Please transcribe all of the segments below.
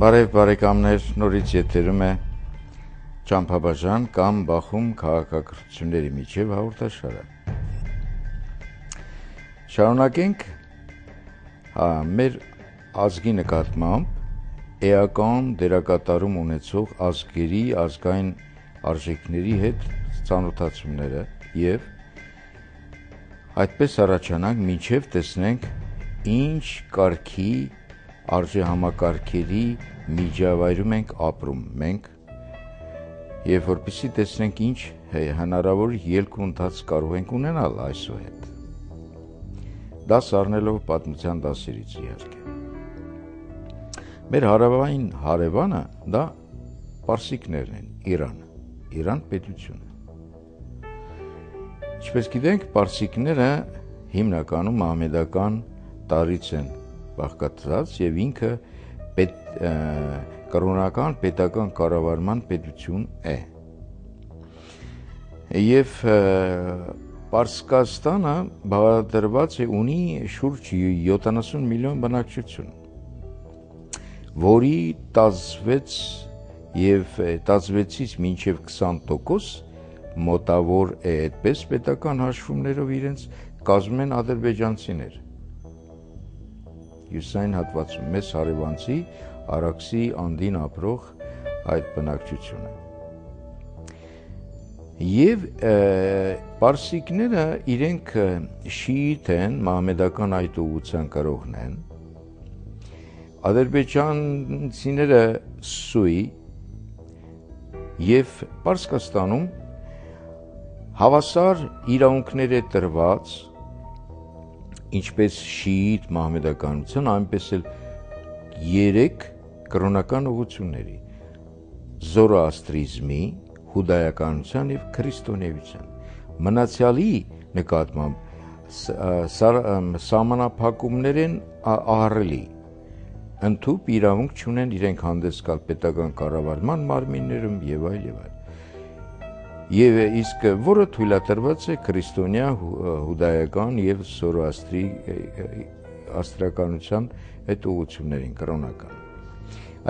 Բարև բարեկամներ, նորից եթերում է Ճամփաբաժան կամ Բախում քաղաքակրթությունների միջև հաղորդաշարը։ Շարունակենք մեր ազգի նկատմամբ էական դերակատարում ունեցող ազգերի ազգային արժեքների հետ ծանոթացումները եւ այդպես առաջանանք մինչև տեսնենք ինչ կարգի արժեհամակարգերի միջավայրում ենք ապրում մենք եւ որպեսզի տեսնենք ինչ հնարավոր ելք ու ընթաց կարող ենք ունենալ այսուհետ։ Դաս առնելով պատմության դասերից իհարկե։ Մեր հարավային հարևանը դա պարսիկներն են, Իրան պետությունը։ Ինչպես գիտենք, պարսիկները հիմնականում մահմեդական տարից են բաղկացած եւ ինքը կրոնական պետական կառավարման պետություն է։ Եվ Պարսկաստանը բաղադրված է ունի շուրջ 70 միլիոն բնակչություն, որի 16-ից մինչև 20% մոտավոր է այդպես պետական հաշվումներով իրենց կազմում են ադրբեջանցիներ։ Հյուսային հատվածում մեծ հարևանցի Արաքսի անդին ապրող այդ բնակչությունը։ Եվ պարսիկները իրենք շիիտ են, մահմեդական այդ ուղղության կրողն են, ադրբեջանցիները սուի եւ Պարսկաստանում հավասար իրավունքներ է տրված ինչպես շիիտ մահմեդականության, այնպես էլ 3 կրոնական ուղղությունների՝ զորոաստրիզմի, հուդայականության եւ քրիստոնեության։ Մնացյալի նկատմամբ սահմանափակումներ են ահռելի, ընդհուպ իրավունք չունեն իրենք հանդես գալ պետական կառավարման մարմիններում եւ այլ եւ այլ։ Եվ իսկ որը թույլատրված է քրիստոնյա, հուդայական եւ զորոաստրիականության այդ ուղղություններին կրոնական։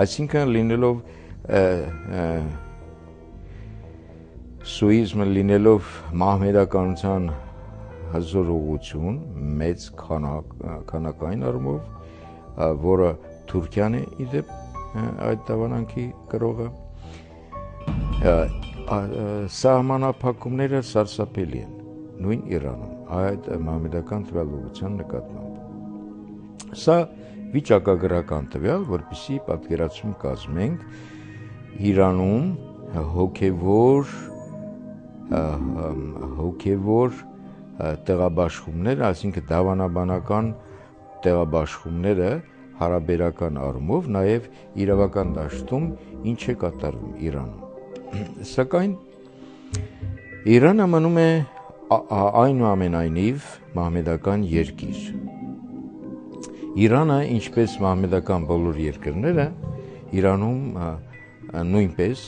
Այսինքն լինելով սուիզմը լինելով մահմեդականության հզոր ուղղություն, մեծ քանակային առումով, որը Թուրքիան է իդեպ այդ դավանանքի կրողը, սահմանափակումները սարսափելի են նույն Իրանում այդ մահմեդական տվյալ ուղղության նկատմամբ։ Սա վիճակագրական տվյալ, որպեսզի պատկերացում կազմենք Իրանում հոգևոր տեղաբաշխումները, այսինքն դավանաբանական տեղաբաշխումները հարաբերական առումով, նաև իրավական դաշտում ինչ է կատարվում Իրանում։ Սակայն Իրանը մնում է այնուամենայնիվ մահմեդական երկիր։ Իրանը, ինչպես մահմեդական բոլոր երկրները, Իրանում նույնպես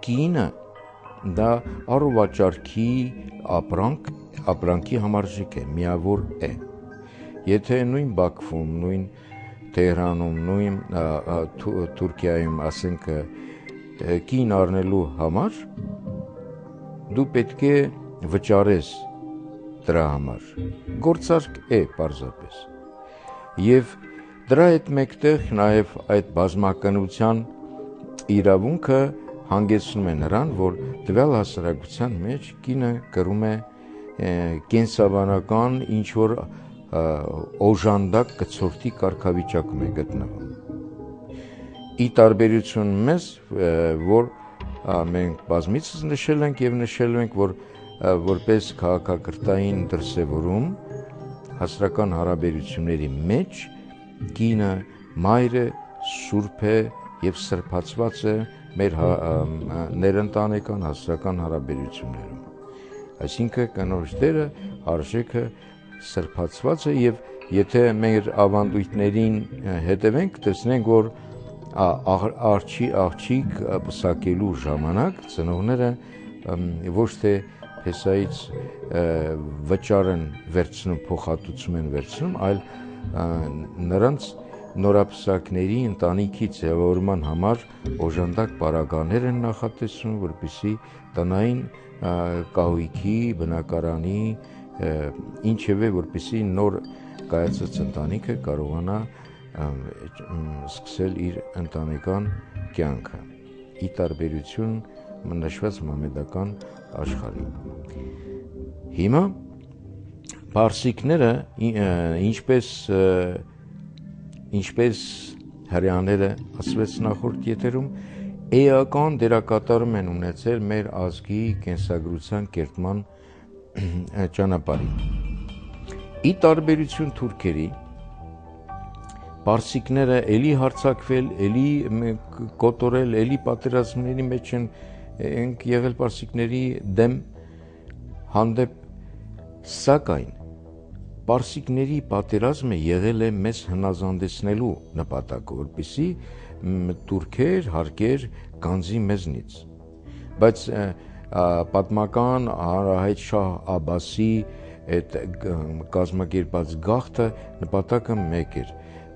կինը դա առողջարքի ապրանքի համարժեք է, միավոր է։ Եթե նույն Բաքվում, նույն Թեհրանում, նույն Թուրքիայում, ասենք, կին առնելու համար դու պետք է վճարես դրա համար, գործարք է պարզապես։ Եվ դրա հետ մեկտեղ նաև այդ բազմականության իրավունքը հանգեցնում է նրան, որ տվյալ հասարակության մեջ կինը կրում է կենսաբանական ինչ-որ օժանդակ կցորդի կարգավիճակում է գտնվում։ Ի տարբերություն մեզ, որ մենք բազմիցս նշել ենք եւ նշել ենք, որ որպես քաղաքակրթային դրսևորում հասարակական հարաբերությունների մեջ կինը մայր է, սուրբ է եւ սրբացված է մեր ներընտանեկան հասարակական հարաբերություններում։ Այսինքն կնոջ դերը արժեքը սրբացված է եւ եթե մեր ավանդույթներին հետևենք, տեսնենք, որ աղջիկ պսակելու ժամանակ ծնողները ոչ թե փեսայից վճար են վերցնում, փոխհատուցում են վերցնում, այլ նրանց նորապսակների ընտանիքի ձևավորման համար օժանդակ պարագաներ են նախատեսում, որպեսզի տնային կահույքի, բնակարանի, ինչևէ որպեսզի նոր կայացած ընտանիքը կարողանա սկսել իր ընտանեկան կյանքը ի տարբերություն նշված մամեդական աշխարհի։ Հիմա պարսիկները ինչպես հրեաները ասվեց նախորդ եթերում էական դերակատարում են ունեցել մեր ազգի կենսագրության կերտման ճանապարհին։ Ի տարբերություն թուրքերի պարսիկները էլի հարձակվել, էլի կոտորել, էլի պատերազմների մեջ են եղել պարսիկների դեմ հանդեպ, սակայն պարսիկների պատերազմը եղել է մեզ հնազանդեցնելու նպատակով, որպեսզի թուրքեր հարկեր գանձի մեզնից, բայց պատմական հանրահայտ Շահ Աբասի այդ կազմակերպած գաղթը նպատակը մեկ էր՝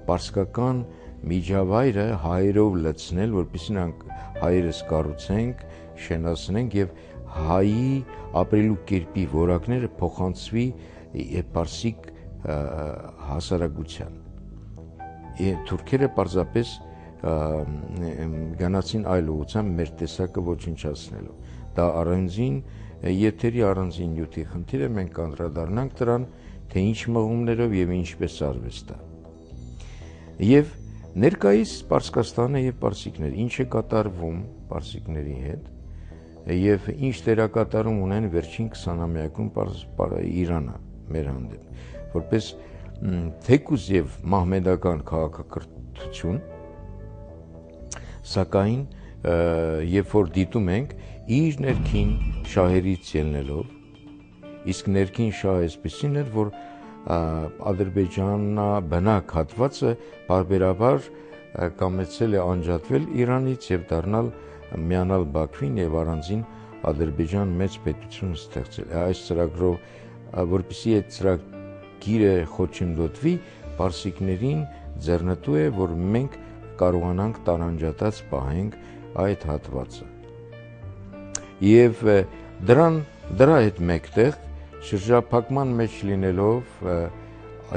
պարսկական միջավայրը հայերով լցնել, որպեսզի նրանք հայերս կառուցենք, շենացնենք եւ հայի ապրելու կերպի որակները փոխանցվի պարսիկ հասարակության։ Թուրքերը պարզապես գնացին այլ ուղղությամբ մեր տեսակը ոչնչացնելով։ Դա առանձին եթերի առանձին նյութի խնդիր է, մենք կանդրադառնանք դրան, թե ինչ մղումներով եւ ինչպես արվեց դա։ Եվ ներկայիս Պարսկաստանը եւ պարսիկները ինչ է կատարվում պարսիկների հետ եւ ինչ դերակատարում ունեն վերջին 20-ամյակում Իրանը մեր հանդեպ, որպես թեկուզ եւ մահմեդական քաղաքակրթություն, սակայն երբ որ դիտում ենք իր ներքին շահերից ելնելով, իսկ ներքին շահը այսպեսին էր, որ ադրբեջանաբնակ հատվածը բարբերաբար կամեցել է անջատվել Իրանից եւ դառնալ միանալ Բաքվին եւ առանձին Ադրբեջան մեծ պետություն ստեղծել։ Այս ծրագրով, որպեսզի այդ ծրագիրը խոչընդոտվի, պարսիկներին ձեռնտու է, որ մենք կարողանանք տարանջատած պահենք այդ հատվածը։ Եվ դրա հետ մեկտեղ շրջափակման մեջ լինելով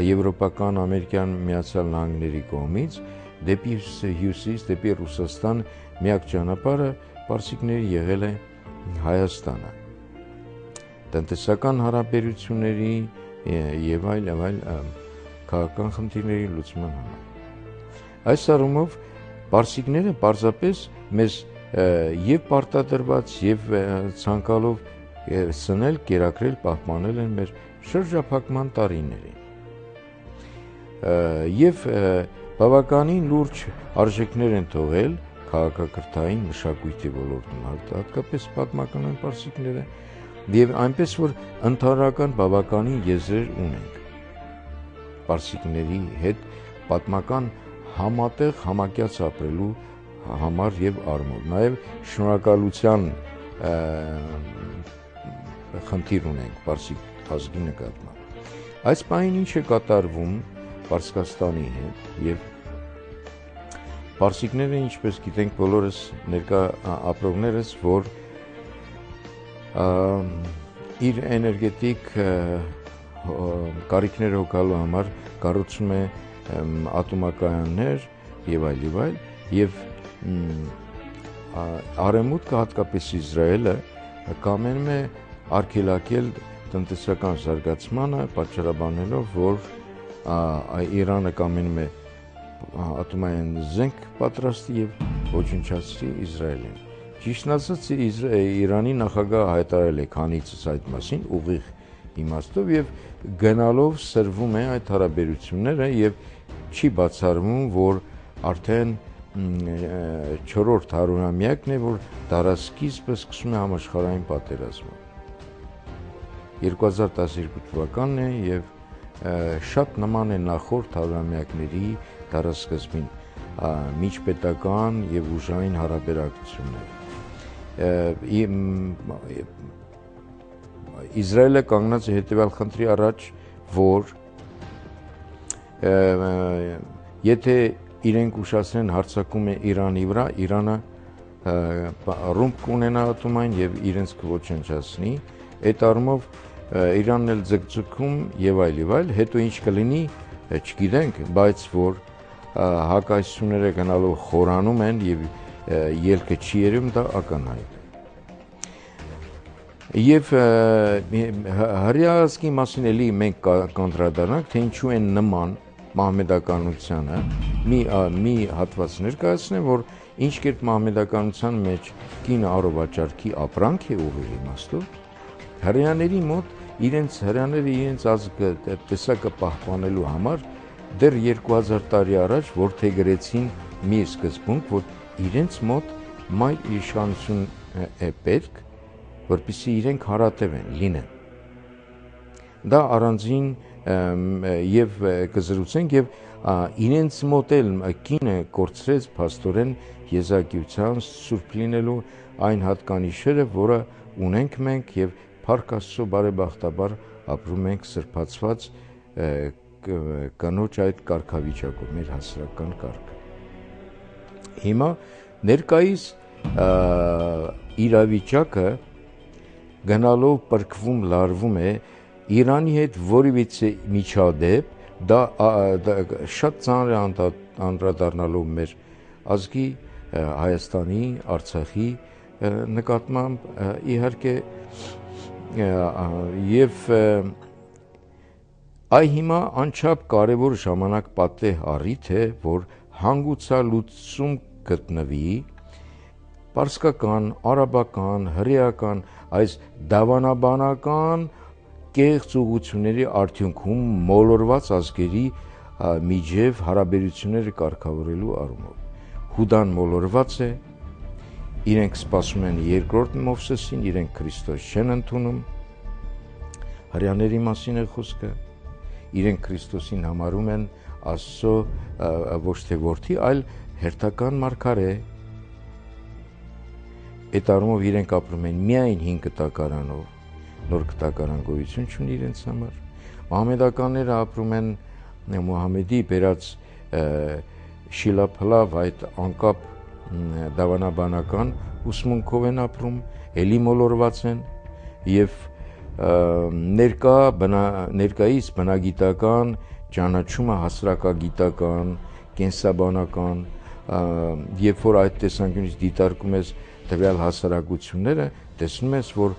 եվրոպական ամերիկյան Միացյալ Նահանգների կողմից դեպի հյուսիս, դեպի Ռուսաստան միակ ճանապարհը պարսիկների եղել է Հայաստանը։ Տնտեսական հարաբերությունների եւ այլ քաղաքական խնդիրների լուծման համար։ Այս առումով պարսիկները պարզապես մեզ եւ պարտադրված եւ ցանկալով սնել, կերակրել, պահպանել են մեր շրջափակման տարիներին։ Եվ բավականին լուրջ արժեքներ են թողել քաղաքակրթային մշակույթի ոլորտում, հատկապես պատմական պարսիկները, եւ այնպես որ ընդհանրական բավականին եզրեր ունենք պարսիկների հետ պատմական համատեղ համակյաց ապրելու համար եւ առումով, նաեւ շնորհակալության խնդիր ունենք պարսիկ ազգի նկատմամբ։ Այս պահին ինչ է կատարվում Պարսկաստանի հետ եւ պարսիկները, ինչպես գիտենք բոլորս ներկա ապրողներս, որ իր էներգետիկ կարիքները հոգալու համար կառուցում է ատոմակայաններ եւ այլ եւ արևմուտքը, հատկապես Իսրայելը, կամենում է արգելակել տնտեսական զարգացմանը, պատճառաբանելով, որ Իրանը կամենում է ատոմային զենք պատրաստի եւ ոչնչացրի Իսրայելին։ Ճիշտն ասած, Իրանի նախագահը հայտարարել է քանիցս այդ մասին ուղիղ իմաստով եւ գնալով սրվում է այդ հարաբերությունները եւ չի բացառվում, որ արդեն 4-րդ հարյուրամյակն է, որ դարասկիզբը սկսում է համաշխարհային պատերազմը։ 2012 թվականն է եւ շատ նման է նախորդ հարյուրամյակների դարասկզբին միջպետական եւ ուժային հարաբերակցությունները։ Իսրայելը կանգնած է հետեւյալ խնդրի առաջ, որ եթե իրենք ուշացնեն հարձակում է Իրանի վրա, Իրանը ռումբ կունենա ատոմային եւ իրենց կոչնչացնի, այդ առումով Իրանն էլ ձգձգում եւ այլ, հետո ինչ կլինի, չգիտենք, բայց որ հակասությունները գնալով խորանում են եւ ելքը չի երևում, դա ակնհայտ է։ Եվ հրեա ազգի մասին էլի մենք կանդրադառնանք, թե ինչու են նման մահմեդականությանը մի հատված ներկայացնեմ, որ ինչ կերպ մահմեդականության մեջ կին առողջարքի ապրանք է ուղիղ իմաստով, հրեաների մոտ հրեաները իրենց ազգը տեսակը պահպանելու համար դեռ 2000 տարի առաջ որդեգրեցին մի սկզբունք, որ իրենց մոտ մայր իշխանություն է պետք, որպեսզի իրենք հարատև լինեն։ Դա առանձին եւ կզրուցենք եւ իրենց մոտ էլ կինը կորցրեց փաստորեն եզակիության սուրբ լինելու այն հատկանիշերը, որը ունենք մենք եւ Փառք Աստծո բարեբախտաբար ապրում ենք սրբացված կանոջ այդ կարգավիճակով, մեր հասարակական կարգը։ Հիմա ներկայիս իրավիճակը գնալով պրկվում լարվում է Իրանի հետ որևիցե միջադեպ, դա շատ ծանր է անդրադառնալով մեր ազգի Հայաստանի, Արցախի նկատմամբ իհարկե եւ այ հիմա անչափ կարևոր ժամանակ պատեհ առիթ է, որ հանգուցալուծում գտնվի պարսկական, արաբական, հրեական այս դավանաբանական կեղծ ուղղությունների արդյունքում մոլորված ազգերի միջև հարաբերությունները կարգավորելու առումով։ Հուդան մոլորված է, իրենք սպասում են երկրորդ Մովսեսին, իրենք Քրիստոս չեն ընդունում, հրեաների մասին է խոսքը, իրենք Քրիստոսին համարում են Աստծո ոչ թե որդի, այլ հերթական մարգարե։ Այդ առումով իրենք ապրում են միայն 5 կտակարանով, նոր կտակարան գոյություն չունի իրենց համար։ Մահմեդականները ապրում են Մուհամեդի բերած շիլափլավ այդ անկապ դավանաբանական ուսմունքով են ապրում, էլի մոլորված են եւ ներկայիս բնագիտական ճանաչումը հասարակագիտական, կենսաբանական, երբ որ այդ տեսանկյունից դիտարկում ես տվյալ հասարակությունները, տեսնում ես, որ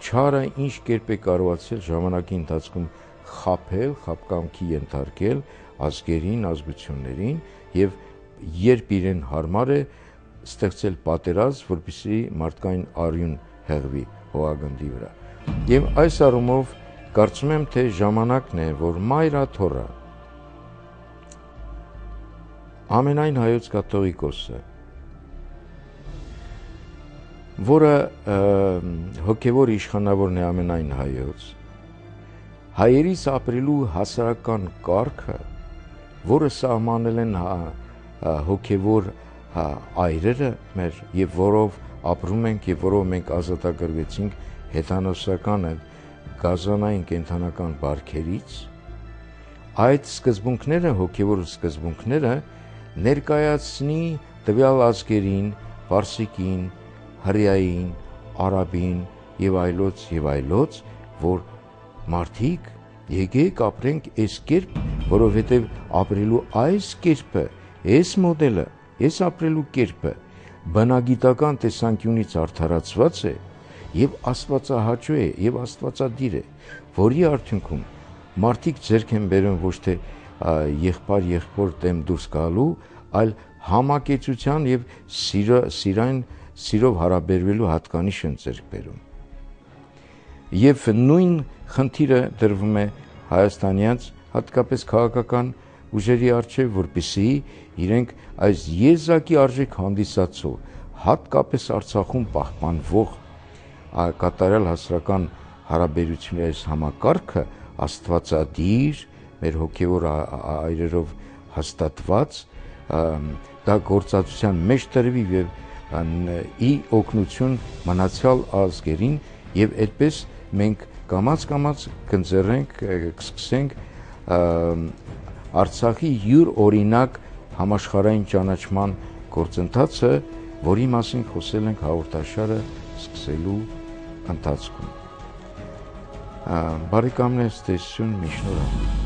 չարը ինչ կերպ է կարողացել ժամանակի ընթացքում խաբել, խաբկանքի ենթարկել ազգերին, ազգություններին եւ երբ իրեն հարմար է ստեղծել պատերազմ, որպեսզի մարդկային արյուն հեղվի հողագնդի վրա։ Եվ այս առումով կարծում եմ, թե ժամանակն է, որ Մայրաթորը ամենայն հայոց կաթողիկոսը, որը հոգևոր իշխանավորն է ամենայն հայոց, հայերիս ապրելու հասարակական կարգը, որը սահմանել են հոգևոր այրերը մեր եւ որով ապրում ենք եւ որով մենք ազատագրվեցինք հեթանոսական գազանային կենթանական բարքերից, այդ սկզբունքները, հոգևոր սկզբունքները ներկայացնի տվյալ ազգերին, պարսիկին, հրեային, արաբին եւ այլոց, որ մարդիկ եկեք ապրենք այս կերպ, որովհետև ապրելու այս կերպը, այս մոդելը, այս ապրելու կերպը բնագիտական տեսանկյունից արդարացված է եւ աստվածահաճո է եւ աստվածադիր է, որի արդյունքում մարդիկ ձեռք են բերում ոչ թե եղբոր դեմ դուրս գալու, այլ համակեցության եւ սիրով հարաբերվելու հատկանիշ են ձեռք բերում։ Եվ նույն խնդիրը դրվում է հայաստանյանց հատկապես քաղաքական ուժերի առջև, որպեսզի իրենք այս եզակի արժեք հանդիսացող, հատկապես Արցախում պահպանվող կատարյալ հասարակական հարաբերությունների այս համակարգը աստվածադիր, մեր հոգևոր այրերով հաստատված, դա գործածության մեջ տրվի եւ ի օգնություն մնացյալ ազգերին եւ այդպես մենք կամաց կընձեռենք, կսկսենք Արցախի յուր օրինակ համաշխարհային ճանաչման գործընթացը, որի մասին խոսել ենք հաղորդաշարը սկսելու ընթացքում։ Բարեկամներ, ցտեսություն, մի շնորհ։